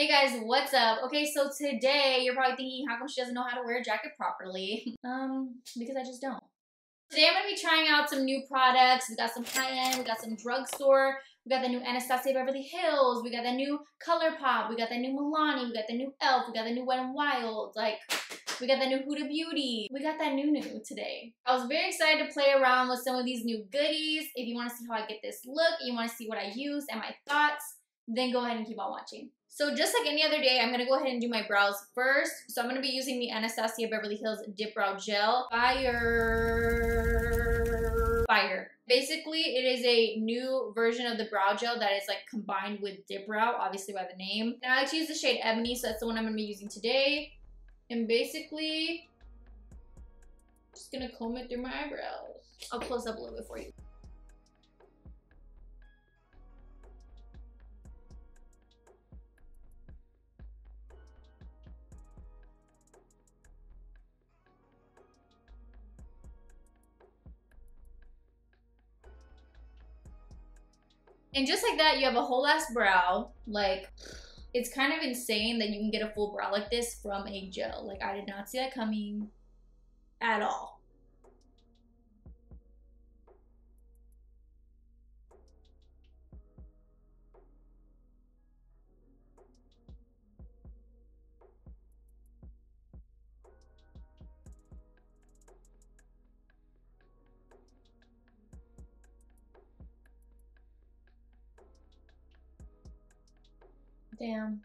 Hey guys, what's up? Okay, so today you're probably thinking, how come she doesn't know how to wear a jacket properly? Because I just don't. Today I'm going to be trying out some new products. We got some high-end, we got some drugstore, we got the new Anastasia Beverly Hills, we got the new Colourpop, we got the new Milani, we got the new e.l.f., we got the new Wet n Wild, we got the new Huda Beauty. We got that new today. I was very excited to play around with some of these new goodies. If you want to see how I get this look, you want to see what I use and my thoughts, then go ahead and keep on watching. So just like any other day, I'm going to go ahead and do my brows first. So I'm going to be using the Anastasia Beverly Hills Dipbrow Gel. Fire. Basically, it is a new version of the brow gel that is like combined with Dipbrow, obviously by the name. And I like to use the shade Ebony, so that's the one I'm going to be using today. And basically, just going to comb it through my eyebrows. I'll close up a little bit for you. And just like that, you have a whole ass brow. Like, it's kind of insane that you can get a full brow like this from a gel. Like, I did not see that coming at all. Damn.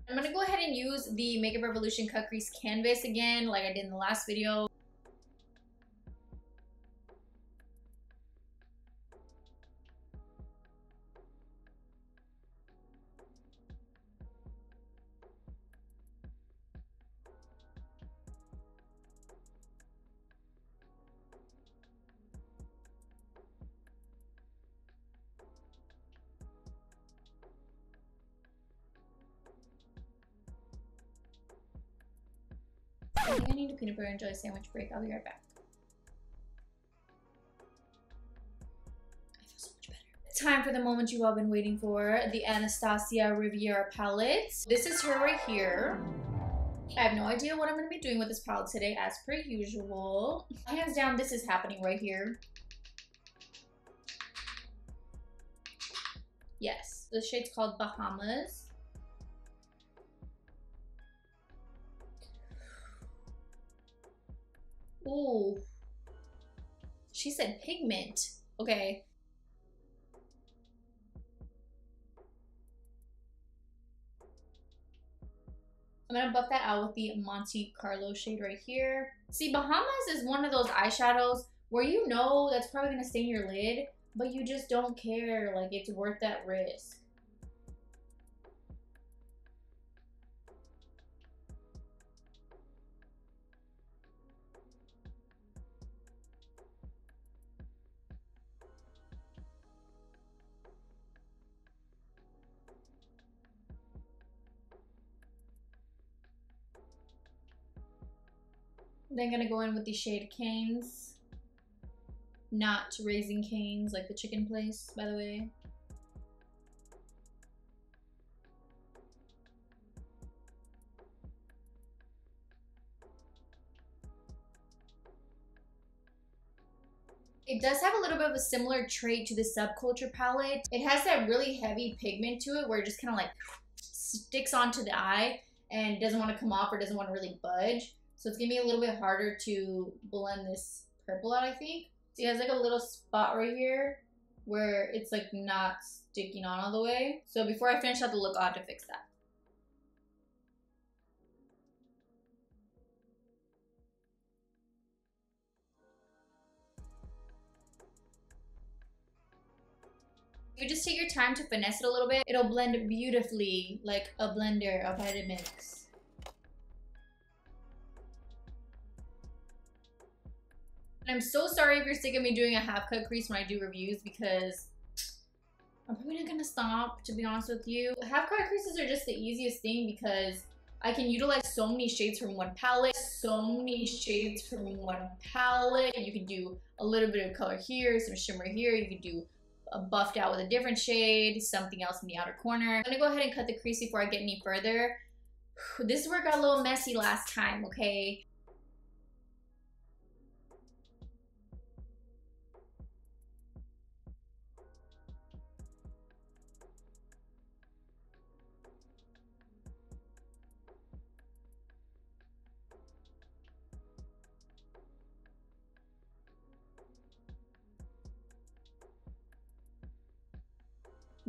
I'm gonna go ahead and use the Makeup Revolution Cut Crease Canvas again, like I did in the last video. I think I need a peanut butter and jelly sandwich break. I'll be right back. I feel so much better. Time for the moment you all been waiting for. The Anastasia Riviera Palette. This is her right here. I have no idea what I'm going to be doing with this palette today, as per usual. Hands down, this is happening right here. Yes. The shade's called Bahamas. Ooh. She said pigment. Okay. I'm gonna buff that out with the Monte Carlo shade right here. See, Bahamas is one of those eyeshadows where you know that's probably gonna stain your lid, but you just don't care. Like, it's worth that risk. Then gonna go in with the shade Canes. Not Raising Canes, like the chicken place, by the way. It does have a little bit of a similar trait to the Subculture palette. It has that really heavy pigment to it where it just kind of like sticks onto the eye and doesn't want to come off or doesn't want to really budge. So it's gonna be a little bit harder to blend this purple out, I think. See, it has like a little spot right here where it's like not sticking on all the way. So before I finish out the look, I'll have to fix that. If you just take your time to finesse it a little bit, it'll blend beautifully like a blender of Vitamix. And I'm so sorry if you're sick of me doing a half cut crease when I do reviews, because I'm probably not gonna stop, to be honest with you. Half cut creases are just the easiest thing because I can utilize so many shades from one palette. You can do a little bit of color here, some shimmer here. You can do buffed out with a different shade, something else in the outer corner. I'm gonna go ahead and cut the crease before I get any further. This is where it got a little messy last time, okay?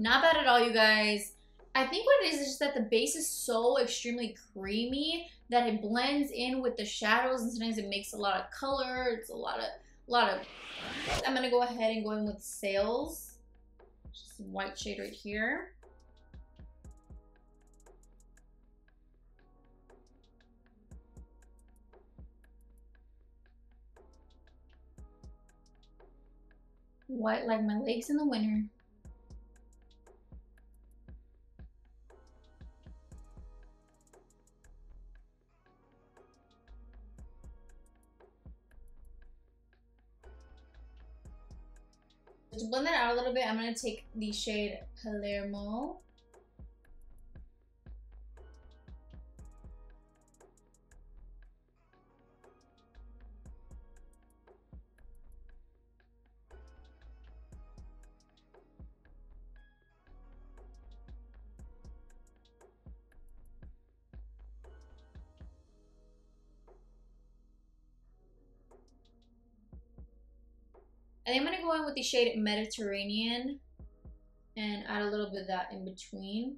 Not bad at all, you guys. I think what it is just that the base is so extremely creamy that it blends in with the shadows, and sometimes it makes a lot of color. It's a lot of. I'm gonna go ahead and go in with Sales. Just white shade right here. White like my legs in the winter. To blend that out a little bit, I'm going to take the shade Palermo. And then I'm going to go in with the shade Mediterranean and add a little bit of that in between.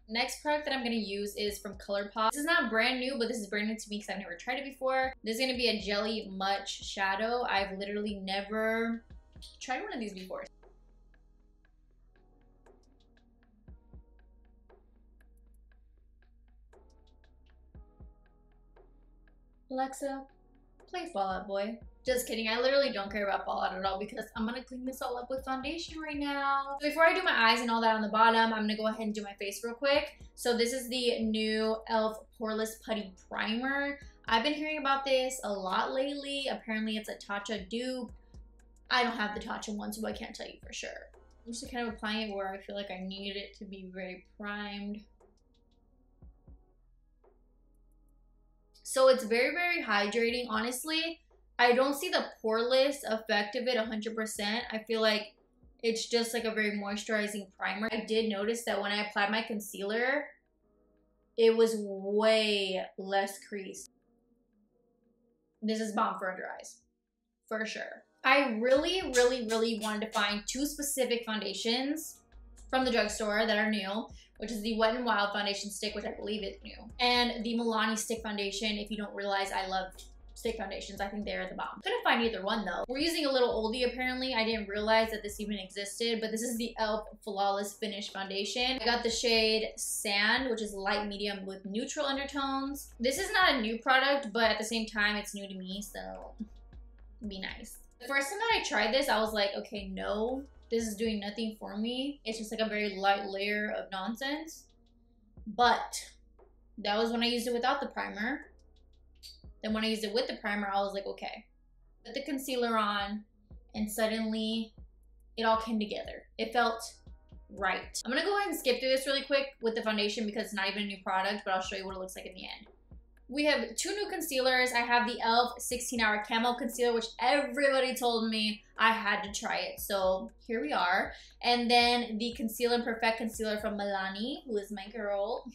Next product that I'm going to use is from Colourpop. This is not brand new, but this is brand new to me because I've never tried it before. This is going to be a Jelly Much shadow. I've literally never tried one of these before. Alexa, play Fallout Boy. Just kidding, I literally don't care about Fallout at all because I'm gonna clean this all up with foundation right now. Before I do my eyes and all that on the bottom, I'm gonna go ahead and do my face real quick. So this is the new e.l.f. Poreless Putty Primer. I've been hearing about this a lot lately. Apparently it's a Tatcha dupe. I don't have the Tatcha one, so I can't tell you for sure. I'm just kind of applying it where I feel like I need it to be very primed. So it's very, very hydrating. Honestly, I don't see the poreless effect of it 100%. I feel like it's just like a very moisturizing primer. I did notice that when I applied my concealer, it was way less crease. This is bomb for under eyes, for sure. I really, really, really wanted to find two specific foundations from the drugstore that are new, which is the Wet n Wild foundation stick, which I believe is new, and the Milani stick foundation. If you don't realize, I love stick foundations. I think they're the bomb. Couldn't find either one though. We're using a little oldie apparently. I didn't realize that this even existed, but this is the e.l.f. Flawless Finish foundation. I got the shade Sand, which is light medium with neutral undertones. This is not a new product, but at the same time, it's new to me, so be nice. The first time that I tried this, I was like, okay, no. This is doing nothing for me. It's just like a very light layer of nonsense. But that was when I used it without the primer. Then when I used it with the primer, I was like, okay. Put the concealer on, and suddenly it all came together. It felt right. I'm gonna go ahead and skip through this really quick with the foundation because it's not even a new product, but I'll show you what it looks like in the end. We have two new concealers. I have the e.l.f. 16-Hour Camo Concealer, which everybody told me I had to try it. So here we are. And then the Conceal and Perfect Concealer from Milani, who is my girl.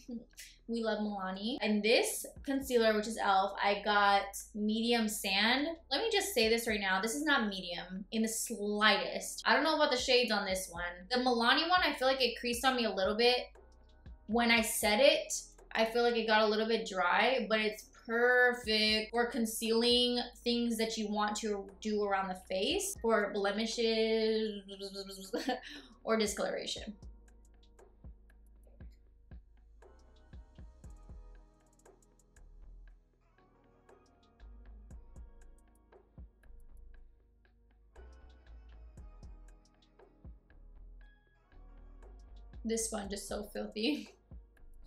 We love Milani. And this concealer, which is e.l.f., I got medium sand. Let me just say this right now. This is not medium in the slightest. I don't know about the shades on this one. The Milani one, I feel like it creased on me a little bit. When I set it, I feel like it got a little bit dry, but it's perfect for concealing things that you want to do around the face for blemishes or discoloration. This sponge is so filthy.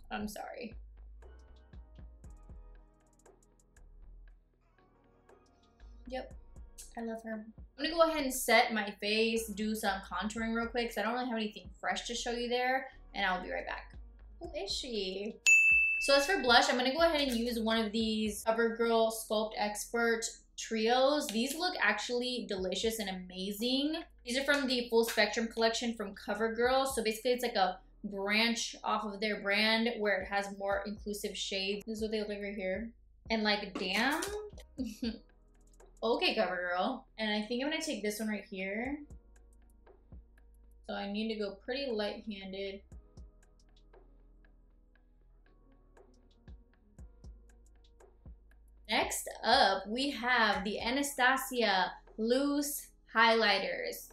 I'm sorry. Yep, I love her. I'm gonna go ahead and set my face, do some contouring real quick because I don't really have anything fresh to show you there, and I'll be right back. Who is she? So as for blush, I'm gonna go ahead and use one of these CoverGirl Sculpt Expert trios. These look actually delicious and amazing. These are from the Full Spectrum collection from CoverGirl. So basically it's like a branch off of their brand where it has more inclusive shades. This is what they look like right here. And like, damn. Okay, CoverGirl. And I think I'm gonna take this one right here. So I need to go pretty light-handed. Next up, we have the Anastasia Loose Highlighters.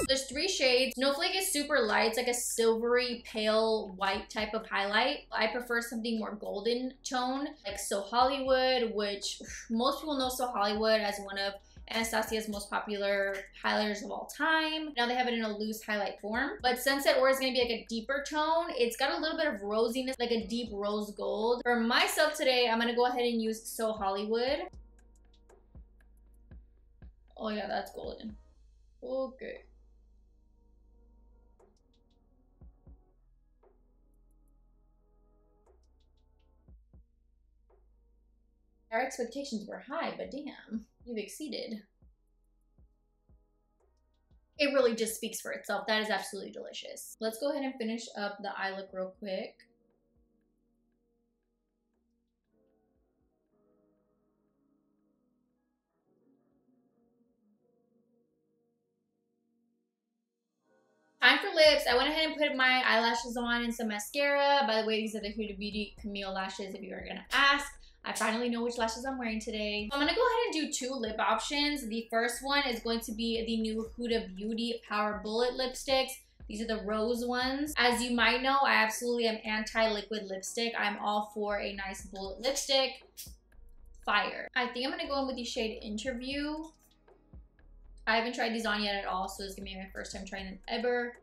There's 3 shades. Snowflake is super light. It's like a silvery, pale, white type of highlight. I prefer something more golden tone, like So Hollywood, which most people know So Hollywood as one of Anastasia's most popular highlighters of all time. Now they have it in a loose highlight form. But Sunset Aura is going to be like a deeper tone. It's got a little bit of rosiness, like a deep rose gold. For myself today, I'm going to go ahead and use So Hollywood. Oh yeah, that's golden. Okay. Our expectations were high, but damn, you've exceeded. It really just speaks for itself. That is absolutely delicious. Let's go ahead and finish up the eye look real quick. Time for lips. I went ahead and put my eyelashes on and some mascara. By the way, these are the Huda Beauty Camille lashes if you are gonna ask. I finally know which lashes I'm wearing today. So I'm gonna go ahead and do 2 lip options. The first one is going to be the new Huda Beauty Power Bullet lipsticks. These are the rose ones. As you might know, I absolutely am anti-liquid lipstick. I'm all for a nice bullet lipstick. Fire. I think I'm gonna go in with the shade Interview. I haven't tried these on yet at all, so this is gonna be my first time trying them ever.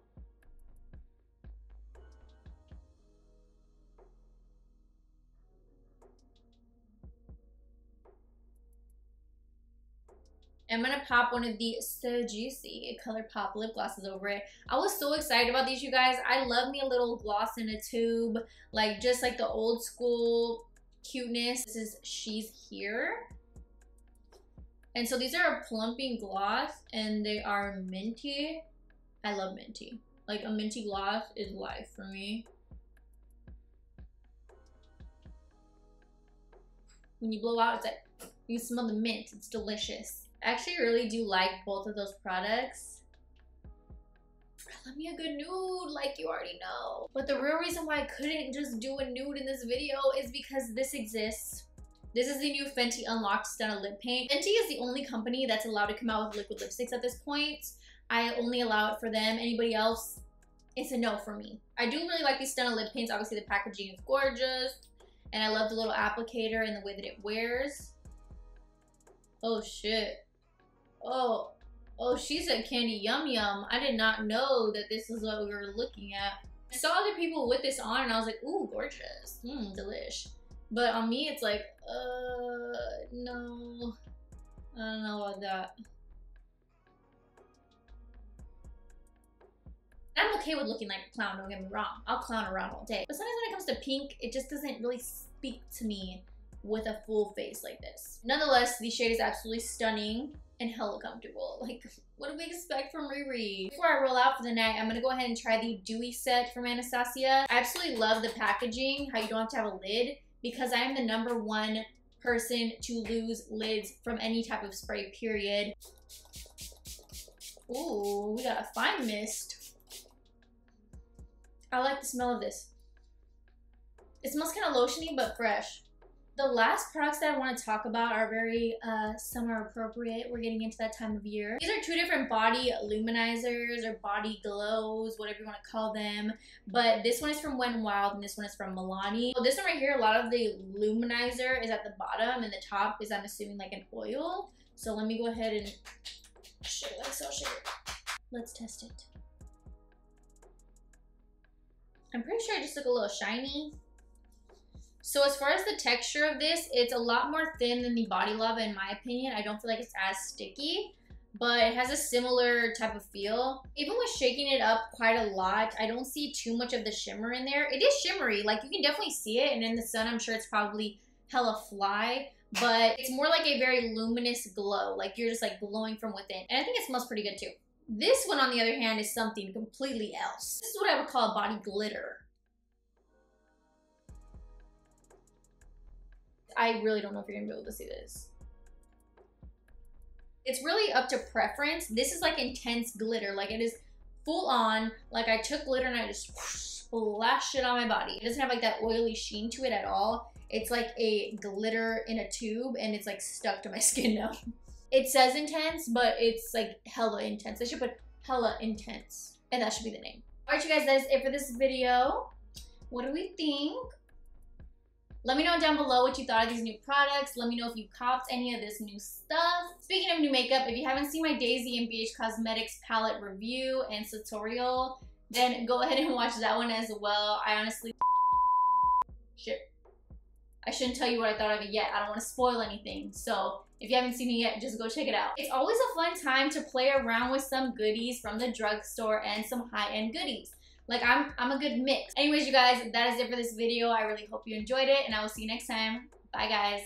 I'm gonna pop one of the So Juicy Colourpop lip glosses over it. I was so excited about these, you guys. I love me a little gloss in a tube, like just like the old school cuteness. This is She's Here. And so these are a plumping gloss and they are minty. I love minty. Like a minty gloss is life for me. When you blow out, it's like, you can smell the mint. It's delicious. I actually really do like both of those products. Love me a good nude, like you already know. But the real reason why I couldn't just do a nude in this video is because this exists. This is the new Fenty Unlocked Stunna Lip Paint. Fenty is the only company that's allowed to come out with liquid lipsticks at this point. I only allow it for them. Anybody else, it's a no for me. I do really like these Stunna Lip Paints. Obviously the packaging is gorgeous. And I love the little applicator and the way that it wears. Oh shit. Oh, she's a candy yum yum. I did not know that this is what we were looking at. I saw other people with this on and I was like, ooh, gorgeous. Delish. But on me, it's like, no. I don't know about that. I'm okay with looking like a clown, don't get me wrong. I'll clown around all day. But sometimes when it comes to pink, it just doesn't really speak to me with a full face like this. Nonetheless, the shade is absolutely stunning and hella comfortable. Like, what do we expect from Riri? Before I roll out for the night, I'm gonna go ahead and try the Dewy set from Anastasia. I absolutely love the packaging, how you don't have to have a lid, because I am the #1 person to lose lids from any type of spray, period. Ooh, we got a fine mist. I like the smell of this. It smells kind of lotiony, but fresh. The last products that I want to talk about are very summer appropriate. We're getting into that time of year. These are 2 different body luminizers or body glows, whatever you want to call them. But this one is from Wet n Wild and this one is from Milani. So this one right here, a lot of the luminizer is at the bottom and the top is, I'm assuming, like an oil. So let me go ahead and shake it like so. Let's test it. I'm pretty sure I just look a little shiny. So as far as the texture of this, it's a lot more thin than the Body Lava in my opinion. I don't feel like it's as sticky, but it has a similar type of feel. Even with shaking it up quite a lot, I don't see too much of the shimmer in there. It is shimmery, like you can definitely see it, and in the sun I'm sure it's probably hella fly, but it's more like a very luminous glow, like you're just like glowing from within. And I think it smells pretty good too. This one, on the other hand, is something completely else. This is what I would call a body glitter. I really don't know if you're gonna be able to see this. It's really up to preference. This is like intense glitter, like it is full on, like I took glitter and I just splashed it on my body. It doesn't have like that oily sheen to it at all. It's like a glitter in a tube and it's like stuck to my skin now. It says intense, but it's like hella intense. I should put hella intense, and that should be the name. All right, you guys, that is it for this video. What do we think? Let me know down below what you thought of these new products. Let me know if you copped any of this new stuff. Speaking of new makeup, if you haven't seen my Daisy and BH Cosmetics palette review and tutorial, then go ahead and watch that one as well. I honestly, shit. I shouldn't tell you what I thought of it yet. I don't want to spoil anything. So if you haven't seen it yet, just go check it out. It's always a fun time to play around with some goodies from the drugstore and some high-end goodies. Like, I'm a good mix. Anyways, you guys, that is it for this video. I really hope you enjoyed it, and I will see you next time. Bye, guys.